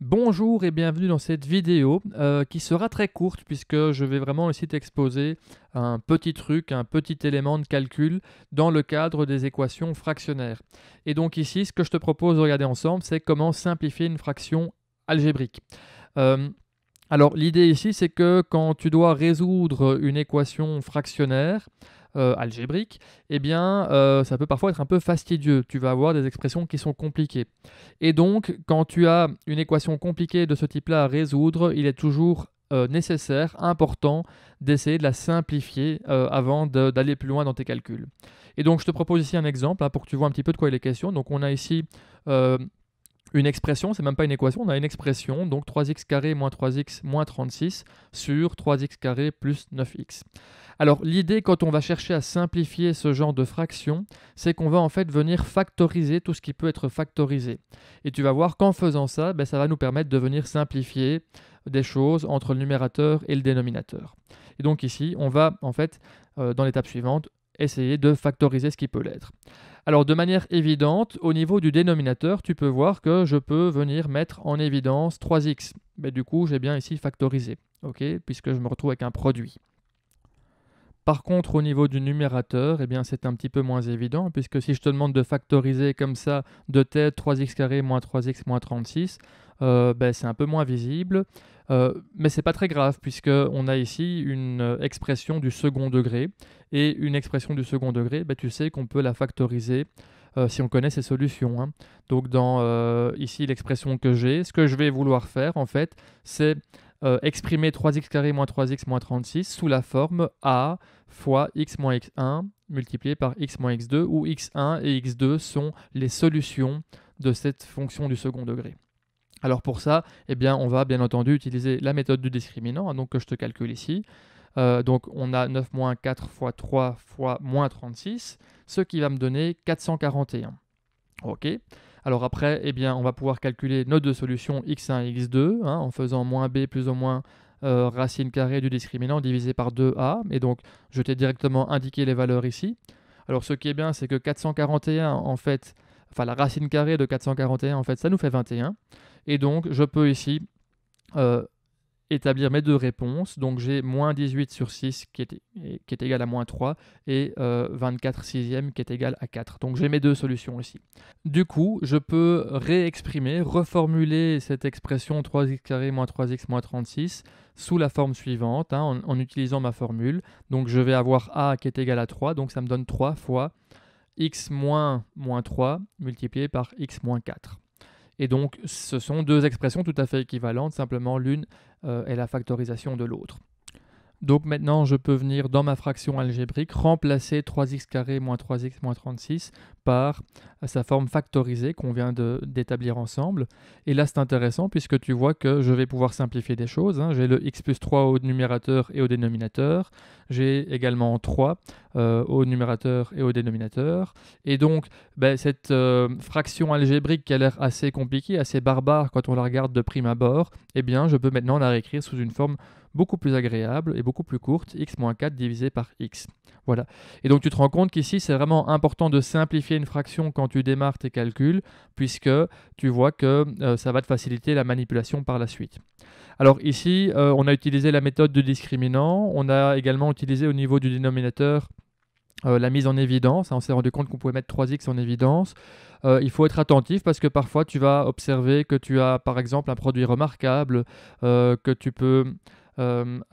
Bonjour et bienvenue dans cette vidéo qui sera très courte puisque je vais vraiment ici t'exposer un petit truc, un petit élément de calcul dans le cadre des équations fractionnaires. Et donc ici, ce que je te propose de regarder ensemble, c'est comment simplifier une fraction algébrique. Euh, alors l'idée ici, c'est que quand tu dois résoudre une équation fractionnaire, algébrique, eh bien, ça peut parfois être un peu fastidieux. Tu vas avoir des expressions qui sont compliquées. Et donc, quand tu as une équation compliquée de ce type-là à résoudre, il est toujours nécessaire, important, d'essayer de la simplifier avant d'aller plus loin dans tes calculs. Et donc, je te propose ici un exemple pour que tu vois un petit peu de quoi il est question. Donc, on a ici euh, une expression, c'est même pas une équation, on a une expression, donc 3x carré moins 3x moins 36 sur 3x carré plus 9x. Alors l'idée quand on va chercher à simplifier ce genre de fraction, c'est qu'on va en fait venir factoriser tout ce qui peut être factorisé. Et tu vas voir qu'en faisant ça, ça va nous permettre de venir simplifier des choses entre le numérateur et le dénominateur. Et donc ici, on va en fait, dans l'étape suivante, essayer de factoriser ce qui peut l'être. Alors de manière évidente, au niveau du dénominateur, tu peux voir que je peux venir mettre en évidence 3x. Mais du coup, j'ai bien ici factorisé, puisque je me retrouve avec un produit. Par contre, au niveau du numérateur, c'est un petit peu moins évident, puisque si je te demande de factoriser comme ça de tête 3x carré moins 3x moins 36, c'est un peu moins visible. Mais c'est pas très grave, puisqu'on a ici une expression du second degré. Et une expression du second degré, tu sais qu'on peut la factoriser si on connaît ses solutions, hein. Donc dans ici l'expression que j'ai, ce que je vais vouloir faire en fait, c'est exprimer 3x carré moins 3x moins 36 sous la forme a fois x moins x1 multiplié par x moins x2, où x1 et x2 sont les solutions de cette fonction du second degré. Alors pour ça, on va bien entendu utiliser la méthode du discriminant, hein, donc que je te calcule ici. Donc on a 9 moins 4 fois 3 fois moins 36, ce qui va me donner 441. Ok. Alors après, on va pouvoir calculer nos deux solutions x1 et x2 en faisant moins b plus ou moins racine carrée du discriminant divisé par 2a. Et donc, je t'ai directement indiqué les valeurs ici. Alors ce qui est bien, c'est que 441, en fait, la racine carrée de 441, en fait, ça nous fait 21. Et donc, je peux ici établir mes deux réponses. Donc j'ai moins 18 sur 6 qui est égal à moins 3 et 24 sixième qui est égal à 4. Donc j'ai mes deux solutions ici. Du coup, je peux réexprimer, reformuler cette expression 3x carré moins 3x moins 36 sous la forme suivante, en utilisant ma formule. Donc je vais avoir a qui est égal à 3, donc ça me donne 3 fois x moins 3 multiplié par x moins 4. Et donc, ce sont deux expressions tout à fait équivalentes, simplement l'une est la factorisation de l'autre. Donc maintenant, je peux venir dans ma fraction algébrique remplacer 3x carré moins 3x moins 36 par sa forme factorisée qu'on vient d'établir ensemble. Et là, c'est intéressant puisque tu vois que je vais pouvoir simplifier des choses, hein. J'ai le x plus 3 au numérateur et au dénominateur. J'ai également 3 au numérateur et au dénominateur. Et donc, cette fraction algébrique qui a l'air assez compliquée, assez barbare quand on la regarde de prime abord, je peux maintenant la réécrire sous une forme beaucoup plus agréable et beaucoup plus courte, x-4 divisé par x. Voilà. Et donc tu te rends compte qu'ici, c'est vraiment important de simplifier une fraction quand tu démarres tes calculs, puisque tu vois que ça va te faciliter la manipulation par la suite. Alors ici, on a utilisé la méthode de discriminant, on a également utilisé au niveau du dénominateur la mise en évidence. On s'est rendu compte qu'on pouvait mettre 3x en évidence. Il faut être attentif parce que parfois tu vas observer que tu as par exemple un produit remarquable, que tu peux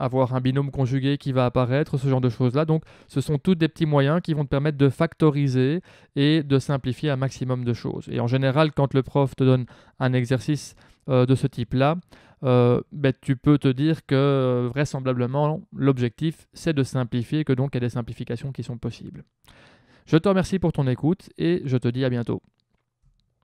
avoir un binôme conjugué qui va apparaître, ce genre de choses-là. Donc ce sont tous des petits moyens qui vont te permettre de factoriser et de simplifier un maximum de choses. Et en général, quand le prof te donne un exercice de ce type-là, tu peux te dire que vraisemblablement l'objectif c'est de simplifier, que donc il y a des simplifications qui sont possibles. Je te remercie pour ton écoute et je te dis à bientôt.